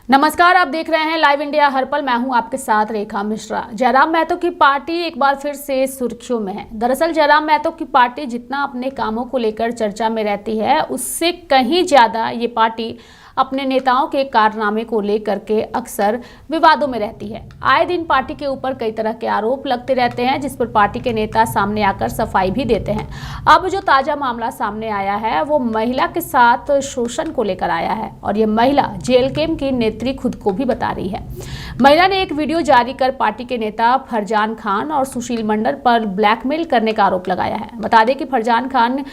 नमस्कार, आप देख रहे हैं लाइव इंडिया हर पल। मैं हूं आपके साथ रेखा मिश्रा। जयराम महतो की पार्टी एक बार फिर से सुर्खियों में है। दरअसल जयराम महतो की पार्टी जितना अपने कामों को लेकर चर्चा में रहती है, उससे कहीं ज्यादा ये पार्टी अपने नेताओं के कारनामे को लेकर के अक्सर विवादों में रहती है। आए दिन पार्टी के ऊपर कई तरह के आरोप लगते रहते हैं, जिस पर पार्टी के नेता सामने आकर सफाई भी देते हैं। अब जो ताजा मामला सामने आया है वो महिला के साथ शोषण को लेकर आया है, और ये महिला जेएलके की नेत्री खुद को भी बता रही है। महिला ने एक वीडियो जारी कर पार्टी के नेता फरजान खान और सुशील मंडल पर ब्लैकमेल करने का आरोप लगाया है। बता दें कि फरजान खान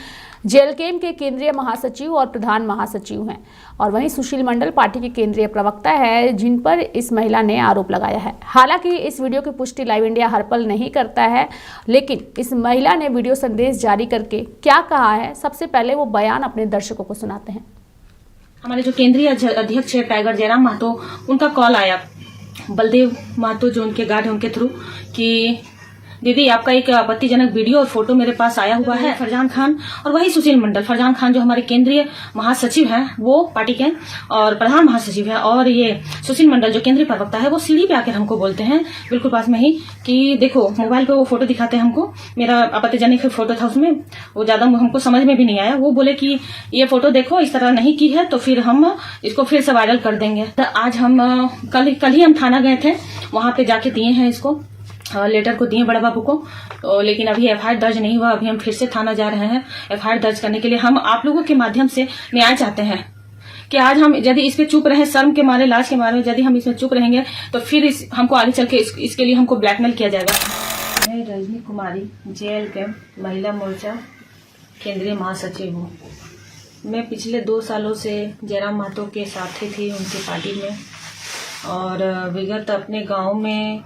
जेएलके के केंद्रीय महासचिव और प्रधान महासचिव हैं, और वहीं सुशील मंडल पार्टी के केंद्रीय प्रवक्ता है, जिन पर इस महिला ने आरोप लगाया है। हालांकि इस वीडियो की पुष्टि लाइव इंडिया हर पल नहीं करता है, लेकिन इस महिला ने वीडियो संदेश जारी करके क्या कहा है, सबसे पहले वो बयान अपने दर्शकों को सुनाते हैं। हमारे जो केंद्रीय अध्यक्ष है टाइगर जयराम महतो, उनका कॉल आया बलदेव महतो जो उनके गार्ड है उनके थ्रू कि दीदी आपका एक आपत्तिजनक वीडियो और फोटो मेरे पास आया हुआ है। फरजान खान और वही सुशील मंडल, फरजान खान जो हमारे केंद्रीय महासचिव हैं वो पार्टी के और प्रधान महासचिव है, और ये सुशील मंडल जो केंद्रीय प्रवक्ता है वो सीढ़ी पे आकर हमको बोलते हैं बिल्कुल पास में ही कि देखो मोबाइल पे वो फोटो दिखाते हैं हमको। मेरा आपत्तिजनक फोटो था, उसमें वो ज्यादा हमको समझ में भी नहीं आया। वो बोले कि ये फोटो देखो इस तरह नहीं की है तो फिर हम इसको फिर से वायरल कर देंगे। तो आज हम कल ही हम थाना गए थे, वहां पे जाके दिए हैं इसको लेटर को दिए बड़ा बाबू को, तो लेकिन अभी एफआईआर दर्ज नहीं हुआ। अभी हम फिर से थाना जा रहे हैं एफआईआर दर्ज करने के लिए। हम आप लोगों के माध्यम से न्याय चाहते हैं कि आज हम यदि इस पे चुप रहे, शर्म के मारे, लाज के मारे, यदि हम इसमें चुप रहेंगे तो फिर हमको आगे चल के इसके लिए हमको ब्लैकमेल किया जाएगा। मैं रजनी कुमारी जेएलके महिला मोर्चा केंद्रीय महासचिव हूँ। मैं पिछले 2 सालों से जयराम महतो के साथी थी उनकी पार्टी में, और विगत अपने गाँव में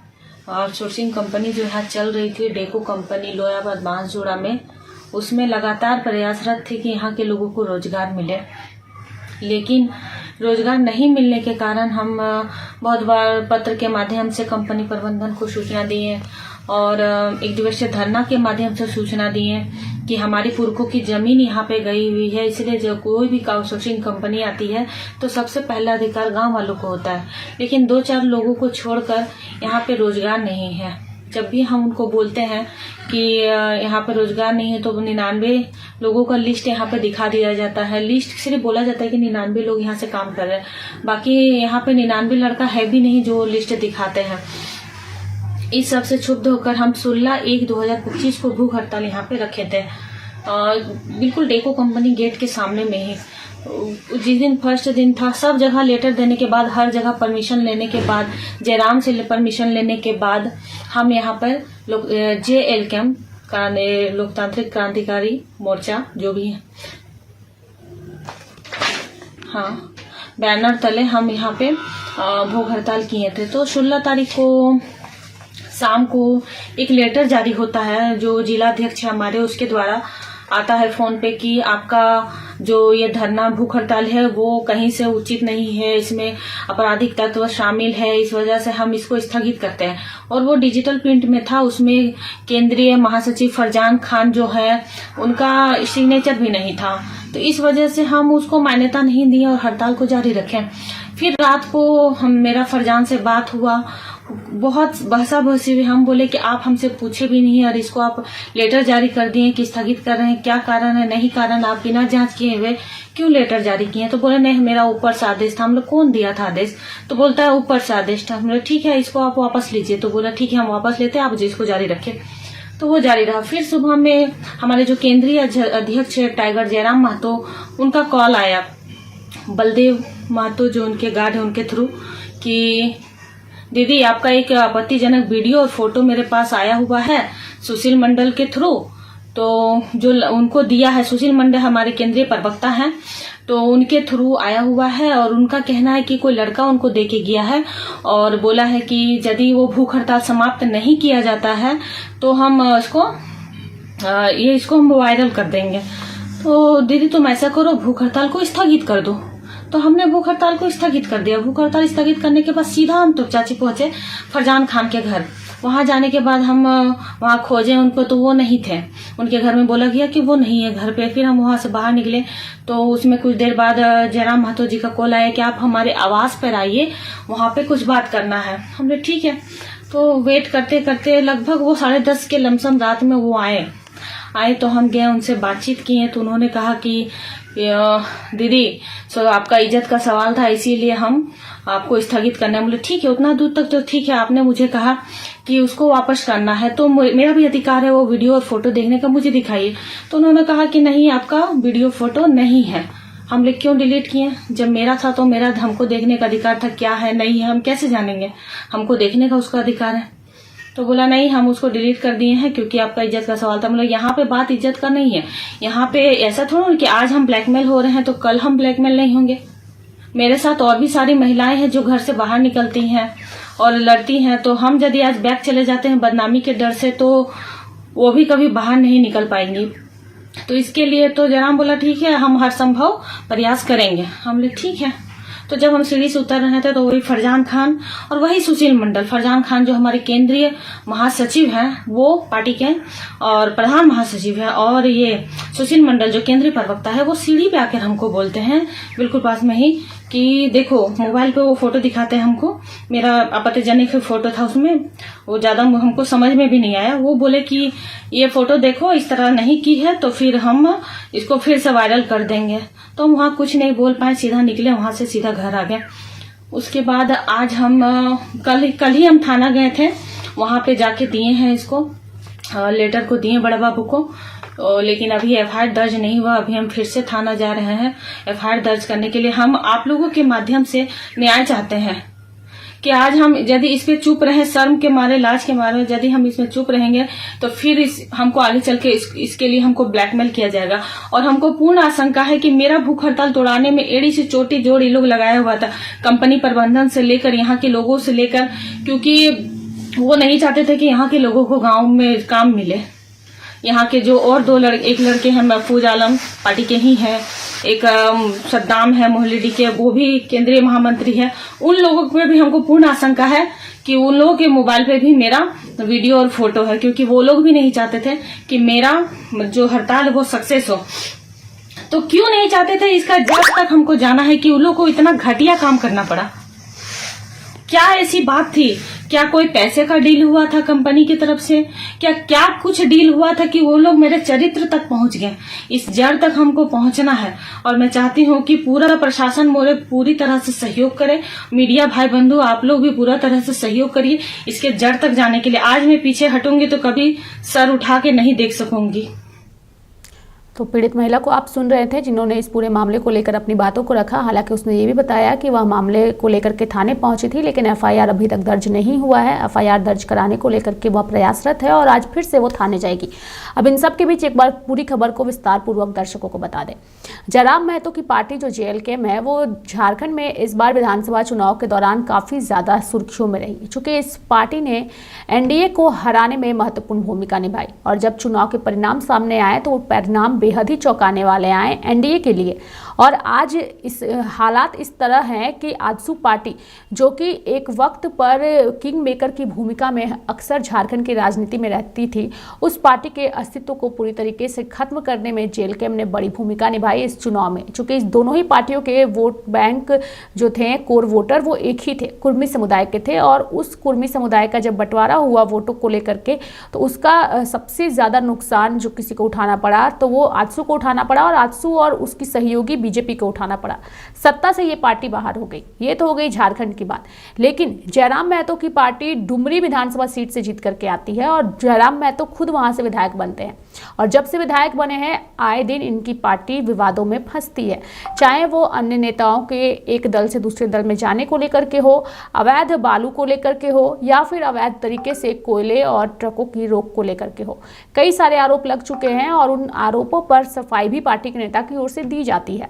आउटसोर्सिंग कंपनी जो यहाँ चल रही थी डेको कंपनी लोयाबाद बांसजोड़ा में, उसमें लगातार प्रयासरत थे कि यहाँ के लोगों को रोजगार मिले। लेकिन रोजगार नहीं मिलने के कारण हम बहुत बार पत्र के माध्यम से कंपनी प्रबंधन को सूचना दिए और एक दिवसीय धरना के माध्यम से सूचना दिए कि हमारी पुरखों की जमीन यहाँ पे गई हुई है, इसलिए जब कोई भी आउटसोर्सिंग कंपनी आती है तो सबसे पहला अधिकार गांव वालों को होता है। लेकिन 2-4 लोगों को छोड़कर यहाँ पे रोजगार नहीं है। जब भी हम उनको बोलते हैं कि यहाँ पे रोजगार नहीं है तो 99 लोगों का लिस्ट यहाँ पे दिखा दिया जाता है। लिस्ट सिर्फ बोला जाता है कि 99 लोग यहाँ से काम कर रहे हैं, बाकी यहाँ पे 99 लड़का है भी नहीं जो लिस्ट दिखाते हैं। इस सब से क्षुब्ध होकर हम 16/1/2025 को भूख हड़ताल यहाँ पे रखे थे, बिल्कुल डेको कंपनी गेट के सामने में ही। जिस दिन फर्स्ट दिन था, सब जगह लेटर देने के बाद, हर जगह परमिशन लेने के बाद, जयराम से परमिशन लेने के बाद हम यहाँ पर जेएलके का लोकतांत्रिक क्रांतिकारी मोर्चा जो भी है, हाँ, बैनर तले हम यहाँ पे भूख हड़ताल किए थे। तो 16 तारीख को शाम को एक लेटर जारी होता है जो जिलाध्यक्ष हमारे उसके द्वारा आता है फोन पे कि आपका जो ये धरना भूख हड़ताल है वो कहीं से उचित नहीं है, इसमें आपराधिक तत्व शामिल है, इस वजह से हम इसको स्थगित करते हैं। और वो डिजिटल प्रिंट में था, उसमें केंद्रीय महासचिव फरजान खान जो है उनका सिग्नेचर भी नहीं था, तो इस वजह से हम उसको मान्यता नहीं दी और हड़ताल को जारी रखें। फिर रात को मेरा फरजान से बात हुआ, बहुत बहसा बहसी हुई। हम बोले कि आप हमसे पूछे भी नहीं और इसको आप लेटर जारी कर दिए कि स्थगित कर रहे हैं, क्या कारण है? नहीं कारण, आप बिना जांच किए हुए क्यों लेटर जारी किए? तो बोले नहीं, मेरा ऊपर से आदेश था। हम लोग कौन दिया था आदेश? तो बोलता है ऊपर से आदेश था। हम लोग ठीक है, इसको आप वापस लीजिए। तो बोला ठीक है हम वापस लेते हैं, आप इसको जारी रखें। तो वो जारी रहा। फिर सुबह में हमारे जो केंद्रीय अध्यक्ष है टाइगर जयराम महतो, उनका कॉल आया बलदेव महतो जो उनके गार्ड है उनके थ्रू कि दीदी आपका एक आपत्तिजनक वीडियो और फोटो मेरे पास आया हुआ है सुशील मंडल के थ्रू। तो जो उनको दिया है, सुशील मंडल हमारे केंद्रीय प्रवक्ता हैं, तो उनके थ्रू आया हुआ है, और उनका कहना है कि कोई लड़का उनको दे के गया है और बोला है कि यदि वो भूख हड़ताल समाप्त नहीं किया जाता है तो हम इसको हम वायरल कर देंगे। तो दीदी तुम ऐसा करो, भूख हड़ताल को स्थगित कर दो। तो हमने भूख हड़ताल को स्थगित कर दिया। भूख हड़ताल स्थगित करने के बाद सीधा हम तो चाची पहुंचे फरजान खान के घर। वहां जाने के बाद हम वहां खोजे उनको, तो वो नहीं थे। उनके घर में बोला गया कि वो नहीं है घर पे। फिर हम वहां से बाहर निकले तो उसमें कुछ देर बाद जयराम महतो जी का कॉल आया कि आप हमारे आवास पर आइए, वहां पे कुछ बात करना है। हमने ठीक है, तो वेट करते करते लगभग वो 10:30 के लमसम रात में वो आए तो हम गए, उनसे बातचीत किए। तो उन्होंने कहा कि दीदी सो आपका इज्जत का सवाल था, इसीलिए हम आपको स्थगित करना है। बोले ठीक है, उतना दूर तक तो ठीक है। आपने मुझे कहा कि उसको वापस करना है तो मेरा भी अधिकार है वो वीडियो और फोटो देखने का, मुझे दिखाइए। तो उन्होंने कहा कि नहीं, आपका वीडियो फोटो नहीं है। हम लोग क्यों डिलीट किए? जब मेरा था तो मेरा हमको देखने का अधिकार था, क्या है नहीं है हम कैसे जानेंगे? हमको देखने का उसका अधिकार है। तो बोला नहीं, हम उसको डिलीट कर दिए हैं क्योंकि आपका इज्जत का सवाल था। मतलब यहाँ पे बात इज्जत का नहीं है। यहाँ पे ऐसा थोड़ा कि आज हम ब्लैकमेल हो रहे हैं तो कल हम ब्लैकमेल नहीं होंगे। मेरे साथ और भी सारी महिलाएं हैं जो घर से बाहर निकलती हैं और लड़ती हैं, तो हम यदि आज बैक चले जाते हैं बदनामी के डर से तो वो भी कभी बाहर नहीं निकल पाएंगी। तो इसके लिए तो जयराम बोला ठीक है, हम हर संभव प्रयास करेंगे। हम लोग ठीक है। तो जब हम सीढ़ी से उतर रहे थे तो वही फरजान खान और वही सुशील मंडल, फरजान खान जो हमारे केंद्रीय महासचिव हैं वो पार्टी के और प्रधान महासचिव है, और ये सुशील मंडल जो केंद्रीय प्रवक्ता है वो सीढ़ी पे आकर हमको बोलते हैं बिल्कुल पास में ही कि देखो, मोबाइल पे वो फोटो दिखाते हैं हमको। मेरा आपत्तिजनक फोटो था उसमें, वो ज्यादा हमको समझ में भी नहीं आया। वो बोले कि ये फोटो देखो, इस तरह नहीं की है तो फिर हम इसको फिर से वायरल कर देंगे। तो हम वहां कुछ नहीं बोल पाए, सीधा निकले वहां से, सीधा घर आ गए। उसके बाद आज हम कल ही हम थाना गए थे, वहां पे जाके दिए हैं इसको, लेटर को दिए बड़ा बाबू को। लेकिन अभी एफआईआर दर्ज नहीं हुआ। अभी हम फिर से थाना जा रहे हैं एफआईआर दर्ज करने के लिए। हम आप लोगों के माध्यम से न्याय चाहते हैं कि आज हम यदि इस पे चुप रहे, शर्म के मारे, लाज के मारे यदि हम इसमें चुप रहेंगे तो फिर हमको आगे चल के इसके लिए हमको ब्लैकमेल किया जाएगा। और हमको पूर्ण आशंका है कि मेरा भूख हड़ताल तोड़ाने में एड़ी से चोटी जोड़ ये लोग लगाया हुआ था, कंपनी प्रबंधन से लेकर यहाँ के लोगों से लेकर, क्योंकि वो नहीं चाहते थे कि यहाँ के लोगों को गाँव में काम मिले। यहाँ के जो और एक लड़के हैं, महफूज आलम पार्टी के ही हैं, एक सद्दाम है मोहल्लेडी के, वो भी केंद्रीय महामंत्री है। उन लोगों पे भी हमको पूर्ण आशंका है कि उन लोगों के मोबाइल पे भी मेरा वीडियो और फोटो है, क्योंकि वो लोग भी नहीं चाहते थे कि मेरा जो हड़ताल है वो सक्सेस हो। तो क्यों नहीं चाहते थे, इसका जब तक हमको जाना है कि उन लोगों को इतना घटिया काम करना पड़ा। क्या ऐसी बात थी? क्या कोई पैसे का डील हुआ था कंपनी की तरफ से? क्या कुछ डील हुआ था कि वो लोग मेरे चरित्र तक पहुंच गए? इस जड़ तक हमको पहुंचना है और मैं चाहती हूँ कि पूरा प्रशासन मोरे पूरी तरह से सहयोग करे। मीडिया भाई बंधु आप लोग भी पूरा तरह से सहयोग करिए इसके जड़ तक जाने के लिए। आज मैं पीछे हटूंगी तो कभी सर उठा के नहीं देख सकूंगी। तो पीड़ित महिला को आप सुन रहे थे, जिन्होंने इस पूरे मामले को लेकर अपनी बातों को रखा। हालांकि उसने ये भी बताया कि वह मामले को लेकर के थाने पहुंची थी, लेकिन एफआईआर अभी तक दर्ज नहीं हुआ है। एफआईआर दर्ज कराने को लेकर के वह प्रयासरत है और आज फिर से वो थाने जाएगी। अब इन सब के बीच एक बार पूरी खबर को विस्तार पूर्वक दर्शकों को बता दें। जयराम महतो की पार्टी जो जेएलके है वो झारखंड में इस बार विधानसभा चुनाव के दौरान काफी ज्यादा सुर्खियों में रही, चूंकि इस पार्टी ने एनडीए को हराने में महत्वपूर्ण भूमिका निभाई। और जब चुनाव के परिणाम सामने आए तो वो परिणाम बेहद ही चौंकाने वाले आए एनडीए के लिए। और आज इस हालात इस तरह हैं कि आजसू पार्टी, जो कि एक वक्त पर किंग मेकर की भूमिका में अक्सर झारखंड की राजनीति में रहती थी, उस पार्टी के अस्तित्व को पूरी तरीके से खत्म करने में जेएलके ने बड़ी भूमिका निभाई इस चुनाव में। चूंकि इस दोनों ही पार्टियों के वोट बैंक जो थे, कोर वोटर, वो एक ही थे, कुर्मी समुदाय के थे। और उस कुर्मी समुदाय का जब बंटवारा हुआ वोटों को लेकर के, तो उसका सबसे ज्यादा नुकसान जो किसी को उठाना पड़ा तो वो आजसू को उठाना पड़ा, और आजसू और उसकी सहयोगी बीजेपी को उठाना पड़ा। सत्ता से ये पार्टी बाहर हो गई। ये तो हो गई झारखंड की बात। लेकिन जयराम महतो की पार्टी डुमरी विधानसभा सीट से जीत करके आती है और जयराम महतो खुद वहां से विधायक बनते हैं। और जब से विधायक बने हैं, आए दिन इनकी पार्टी विवादों में फंसती है, चाहे वो अन्य नेताओं के एक दल से दूसरे दल में जाने को लेकर के हो, अवैध बालू को लेकर के हो, या फिर अवैध तरीके से कोयले और ट्रकों की रोक को लेकर के हो। कई सारे आरोप लग चुके हैं और उन आरोपों पर सफाई भी पार्टी के नेता की ओर से दी जाती है।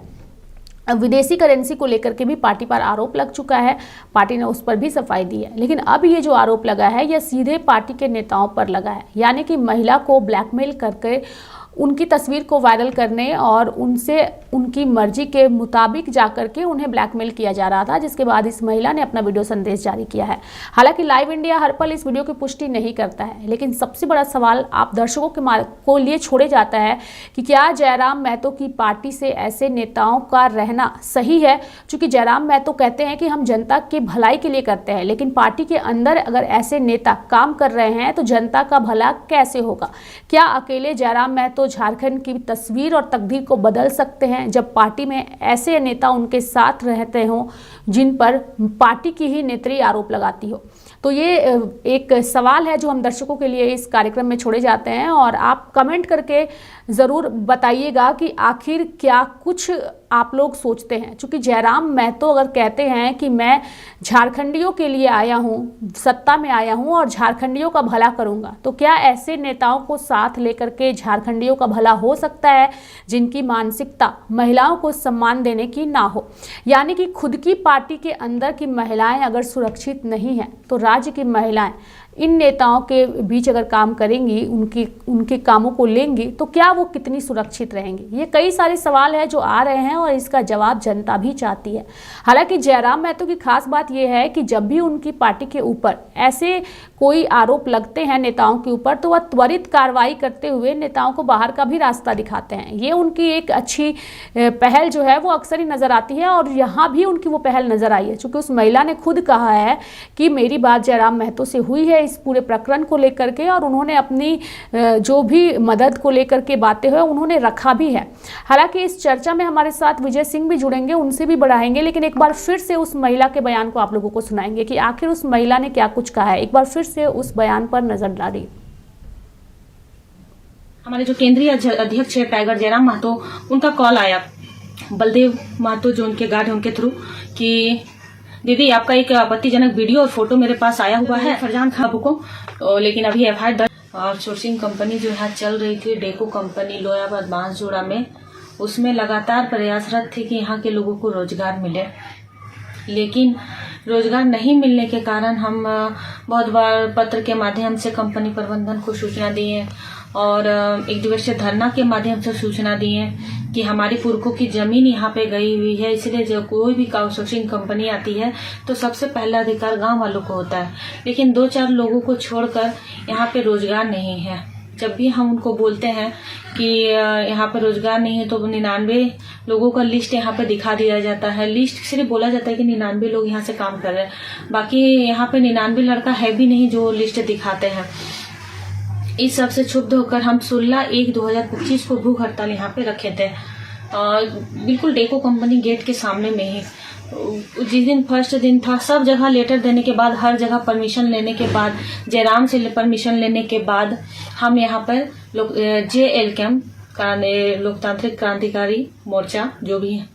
विदेशी करेंसी को लेकर के भी पार्टी पर आरोप लग चुका है, पार्टी ने उस पर भी सफाई दी है। लेकिन अब ये जो आरोप लगा है यह सीधे पार्टी के नेताओं पर लगा है, यानी कि महिला को ब्लैकमेल करके उनकी तस्वीर को वायरल करने और उनसे उनकी मर्जी के मुताबिक जाकर के उन्हें ब्लैकमेल किया जा रहा था, जिसके बाद इस महिला ने अपना वीडियो संदेश जारी किया है। हालांकि लाइव इंडिया हर पल इस वीडियो की पुष्टि नहीं करता है, लेकिन सबसे बड़ा सवाल आप दर्शकों को लिए छोड़े जाता है कि क्या जयराम महतो की पार्टी से ऐसे नेताओं का रहना सही है? क्योंकि जयराम महतो कहते हैं कि हम जनता की भलाई के लिए करते हैं, लेकिन पार्टी के अंदर अगर ऐसे नेता काम कर रहे हैं तो जनता का भला कैसे होगा? क्या अकेले जयराम महतो झारखंड की तस्वीर और तकदीर को बदल सकते हैं जब पार्टी में ऐसे नेता उनके साथ रहते हों जिन पर पार्टी की ही नेत्री आरोप लगाती हो? तो ये एक सवाल है जो हम दर्शकों के लिए इस कार्यक्रम में छोड़े जाते हैं और आप कमेंट करके ज़रूर बताइएगा कि आखिर क्या कुछ आप लोग सोचते हैं। क्योंकि जयराम महतो अगर कहते हैं कि मैं झारखंडियों के लिए आया हूँ, सत्ता में आया हूँ और झारखंडियों का भला करूँगा, तो क्या ऐसे नेताओं को साथ लेकर के झारखंडियों का भला हो सकता है जिनकी मानसिकता महिलाओं को सम्मान देने की ना हो? यानी कि खुद की पार्टी के अंदर की महिलाएं अगर सुरक्षित नहीं हैं तो राज्य की महिलाएं इन नेताओं के बीच अगर काम करेंगी, उनके कामों को लेंगी, तो क्या वो कितनी सुरक्षित रहेंगी? ये कई सारे सवाल हैं जो आ रहे हैं और इसका जवाब जनता भी चाहती है। हालांकि जयराम महतो की खास बात यह है कि जब भी उनकी पार्टी के ऊपर ऐसे कोई आरोप लगते हैं नेताओं के ऊपर, तो वह त्वरित कार्रवाई करते हुए नेताओं को बाहर का भी रास्ता दिखाते हैं। ये उनकी एक अच्छी पहल जो है वो अक्सर ही नजर आती है और यहाँ भी उनकी वो पहल नजर आई है, क्योंकि उस महिला ने खुद कहा है कि मेरी बात जयराम महतो से हुई है इस पूरे प्रकरण को लेकर के, और उन्होंने अपनी जो भी मदद को लेकर के बातें हुए उन्होंने रखा भी है। हालांकि इस चर्चा में हमारे साथ विजय सिंह भी जुड़ेंगे, उनसे भी बढ़ाएंगे, लेकिन एक बार फिर से उस महिला के बयान को आप लोगों को सुनाएंगे कि आखिर उस महिला ने क्या कुछ कहा है। एक बार फिर से उस बयान पर नजर डालिए। हमारे जो केंद्रीय अध्यक्ष है टाइगर जयराम महतो, उनका कॉल आया बलदेव महतो जो उनके गार्ड है उनके थ्रू कि दीदी आपका एक आपत्तिजनक वीडियो और फोटो मेरे पास आया हुआ है फरजान खान को, तो लेकिन अभी एफआईआर दर्ज। आउटसोर्सिंग कंपनी जो यहाँ चल रही थी डेको कंपनी लोयाबाद बांसजोड़ा में, उसमें लगातार प्रयासरत थे कि यहाँ के लोगों को रोजगार मिले, लेकिन रोजगार नहीं मिलने के कारण हम बहुत बार पत्र के माध्यम से कंपनी प्रबंधन को सूचना दिए और एक दिवसीय धरना के माध्यम से सूचना दिए कि हमारी पुरखों की जमीन यहाँ पे गई हुई है, इसलिए जब कोई भी आउटसोर्सिंग कंपनी आती है तो सबसे पहला अधिकार गांव वालों को होता है, लेकिन 2-4 लोगों को छोड़कर यहाँ पे रोजगार नहीं है। जब भी हम उनको बोलते हैं कि यहाँ पे रोजगार नहीं है तो 99 लोगों का लिस्ट यहाँ पे दिखा दिया जाता है। लिस्ट सिर्फ बोला जाता है कि 99 लोग यहाँ से काम कर रहे हैं, बाकी यहाँ पे 99 लड़का है भी नहीं जो लिस्ट दिखाते हैं। इस सब से क्षुब्ध होकर हम 16/1/2025 को भूख हड़ताल यहाँ पे रखे थे, बिल्कुल डेको कंपनी गेट के सामने में ही। जिस दिन फर्स्ट दिन था, सब जगह लेटर देने के बाद, हर जगह परमिशन लेने के बाद, जयराम से परमिशन लेने के बाद हम यहाँ पर JLCAM लोकतांत्रिक क्रांतिकारी मोर्चा जो भी है,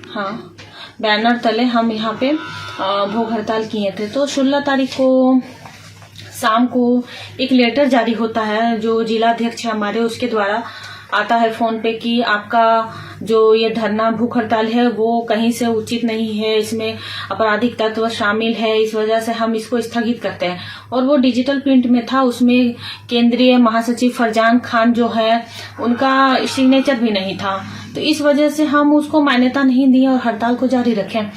हाँ, बैनर तले हम यहाँ पे भूख हड़ताल किए थे। तो 16 तारीख को शाम को एक लेटर जारी होता है जो जिला अध्यक्ष हमारे उसके द्वारा आता है फोन पे कि आपका जो ये धरना भूख हड़ताल है वो कहीं से उचित नहीं है, इसमें आपराधिक तत्व शामिल है, इस वजह से हम इसको स्थगित करते हैं। और वो डिजिटल प्रिंट में था, उसमें केंद्रीय महासचिव फरजान खान जो है उनका सिग्नेचर भी नहीं था, तो इस वजह से हम उसको मान्यता नहीं दी और हड़ताल को जारी रखें।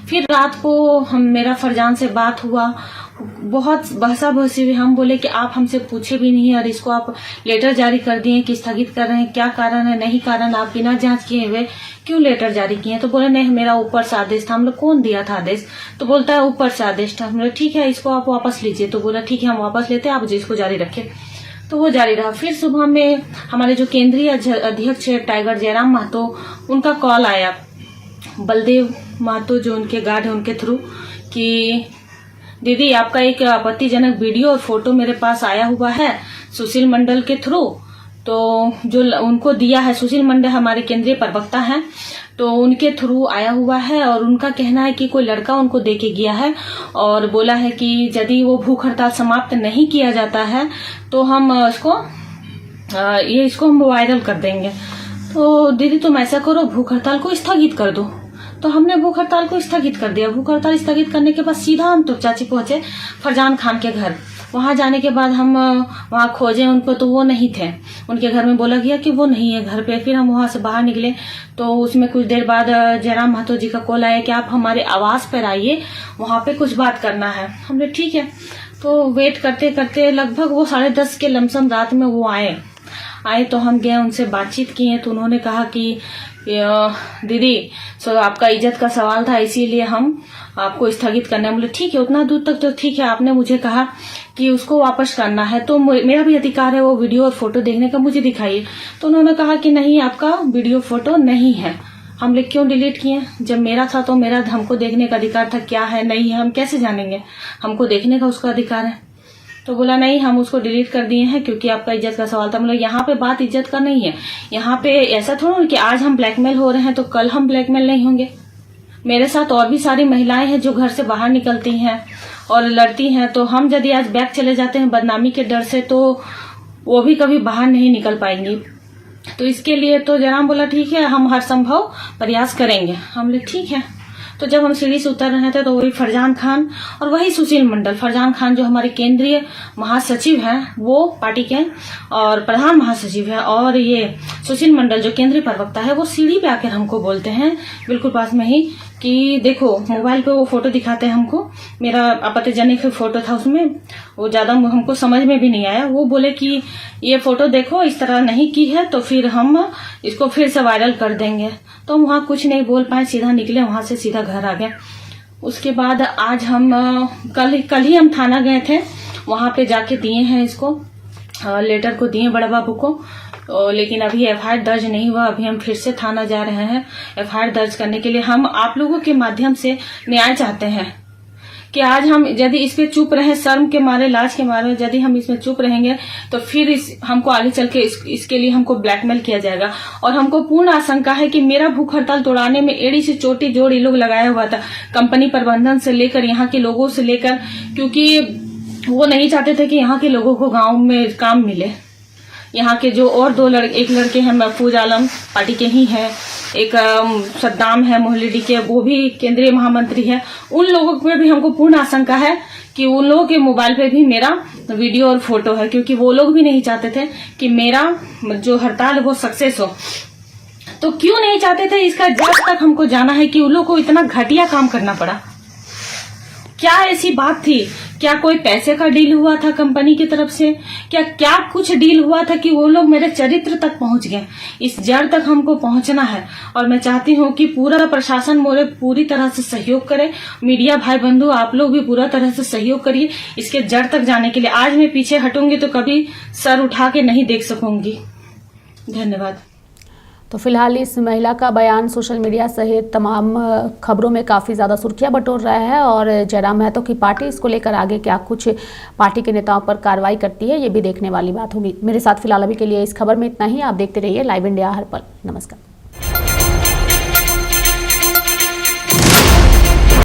फिर रात को मेरा फरजान से बात हुआ, बहुत बहसा बहसी हुई। हम बोले कि आप हमसे पूछे भी नहीं और इसको आप लेटर जारी कर दिए कि स्थगित कर रहे हैं, क्या कारण है? नहीं कारण, आप बिना जांच किए हुए क्यों लेटर जारी किए? तो बोले नहीं, मेरा ऊपर से आदेश था। हम लोग कौन दिया था आदेश? तो बोलता है ऊपर से आदेश था। हम लोग ठीक है, इसको आप वापस लीजिए। तो बोला ठीक है, हम वापस लेते हैं, आप इसको जारी रखें। तो वो जारी रहा। फिर सुबह में हमारे जो केंद्रीय अध्यक्ष है टाइगर जयराम महतो, उनका कॉल आया बलदेव महतो जो उनके गार्ड है उनके थ्रू कि दीदी आपका एक आपत्तिजनक वीडियो और फोटो मेरे पास आया हुआ है सुशील मंडल के थ्रू। तो जो उनको दिया है, सुशील मंडल हमारे केंद्रीय प्रवक्ता हैं, तो उनके थ्रू आया हुआ है और उनका कहना है कि कोई लड़का उनको दे के गया है और बोला है कि यदि वो भूख हड़ताल समाप्त नहीं किया जाता है तो हम इसको हम वायरल कर देंगे। तो दीदी तुम ऐसा करो, भूख हड़ताल को स्थगित कर दो। तो हमने भूख हड़ताल को स्थगित कर दिया। भूख हड़ताल स्थगित करने के बाद सीधा हम तो चाची पहुंचे फरजान खान के घर। वहां जाने के बाद हम वहां खोजे उनको, तो वो नहीं थे। उनके घर में बोला गया कि वो नहीं है घर पे। फिर हम वहां से बाहर निकले तो उसमें कुछ देर बाद जयराम महतो जी का कॉल आया कि आप हमारे आवास पर आइए, वहां पे कुछ बात करना है। हमने ठीक है, तो वेट करते करते लगभग वो 10:30 के लमसम रात में वो आए तो हम गए, उनसे बातचीत किए। तो उन्होंने कहा कि दीदी आपका इज्जत का सवाल था, इसीलिए हम आपको स्थगित करने। बोले ठीक है, उतना दूर तक तो ठीक है। आपने मुझे कहा कि उसको वापस करना है तो मेरा भी अधिकार है वो वीडियो और फोटो देखने का, मुझे दिखाइए। तो उन्होंने कहा कि नहीं, आपका वीडियो फोटो नहीं है। हम लोग क्यों डिलीट किए? जब मेरा था तो मेरा हमको देखने का अधिकार था, क्या है नहीं है हम कैसे जानेंगे? हमको देखने का उसका अधिकार है। तो बोला नहीं, हम उसको डिलीट कर दिए हैं क्योंकि आपका इज्जत का सवाल था। मतलब यहाँ पे बात इज्जत का नहीं है। यहाँ पे ऐसा थोड़ा कि आज हम ब्लैकमेल हो रहे हैं तो कल हम ब्लैकमेल नहीं होंगे। मेरे साथ और भी सारी महिलाएं हैं जो घर से बाहर निकलती हैं और लड़ती हैं, तो हम यदि आज बैक चले जाते हैं बदनामी के डर से तो वो भी कभी बाहर नहीं निकल पाएंगी। तो इसके लिए तो जयराम बोला ठीक है, हम हर संभव प्रयास करेंगे। हम लोग ठीक है। तो जब हम सीढ़ी से उतर रहे थे तो वही फरजान खान और वही सुशील मंडल, फरजान खान जो हमारे केंद्रीय महासचिव हैं वो पार्टी के और प्रधान महासचिव है, और ये सुशील मंडल जो केंद्रीय प्रवक्ता है, वो सीढ़ी पे आकर हमको बोलते हैं बिल्कुल पास में ही कि देखो, मोबाइल पे वो फोटो दिखाते हैं हमको, मेरा आपत्तिजनक फोटो था उसमें, वो ज्यादा हमको समझ में भी नहीं आया। वो बोले कि ये फोटो देखो, इस तरह नहीं की है तो फिर हम इसको फिर से वायरल कर देंगे। तो हम वहां कुछ नहीं बोल पाए, सीधा निकले वहां से, सीधा घर आ गए। उसके बाद आज हम कल ही हम थाना गए थे, वहां पे जाके दिए हैं इसको, लेटर को दिए बड़ा बाबू को, लेकिन अभी एफआईआर दर्ज नहीं हुआ। अभी हम फिर से थाना जा रहे हैं एफआईआर दर्ज करने के लिए। हम आप लोगों के माध्यम से न्याय चाहते हैं कि आज हम यदि इस पे चुप रहे, शर्म के मारे, लाज के मारे यदि हम इसमें चुप रहेंगे तो फिर हमको आगे चल के इसके लिए हमको ब्लैकमेल किया जाएगा। और हमको पूर्ण आशंका है कि मेरा भूख हड़ताल तोड़ाने में एड़ी से चोटी जोड़ ये लोग लगाया हुआ था, कंपनी प्रबंधन से लेकर यहाँ के लोगों से लेकर, क्योंकि वो नहीं चाहते थे कि यहाँ के लोगों को गाँव में काम मिले। यहाँ के जो और एक लड़के हैं, महफूज आलम पार्टी के ही हैं, एक सद्दाम है मोहल्लेडी के, वो भी केंद्रीय महामंत्री है। उन लोगों पे भी हमको पूर्ण आशंका है कि उन लोगों के मोबाइल पे भी मेरा वीडियो और फोटो है, क्योंकि वो लोग भी नहीं चाहते थे कि मेरा जो हड़ताल है वो सक्सेस हो। तो क्यों नहीं चाहते थे, इसका जज तक हमको जाना है कि उन लोगों को इतना घटिया काम करना पड़ा। क्या ऐसी बात थी? क्या कोई पैसे का डील हुआ था कंपनी की तरफ से? क्या कुछ डील हुआ था कि वो लोग मेरे चरित्र तक पहुंच गए? इस जड़ तक हमको पहुंचना है और मैं चाहती हूं कि पूरा प्रशासन मोरे पूरी तरह से सहयोग करे। मीडिया भाई बंधु आप लोग भी पूरा तरह से सहयोग करिए इसके जड़ तक जाने के लिए। आज मैं पीछे हटूंगी तो कभी सर उठा के नहीं देख सकूंगी। धन्यवाद। तो फिलहाल इस महिला का बयान सोशल मीडिया सहित तमाम खबरों में काफ़ी ज़्यादा सुर्खियां बटोर रहा है और जयराम महतो की पार्टी इसको लेकर आगे क्या कुछ पार्टी के नेताओं पर कार्रवाई करती है, ये भी देखने वाली बात होगी। मेरे साथ फिलहाल अभी के लिए इस खबर में इतना ही। आप देखते रहिए लाइव इंडिया हर पल। नमस्कार।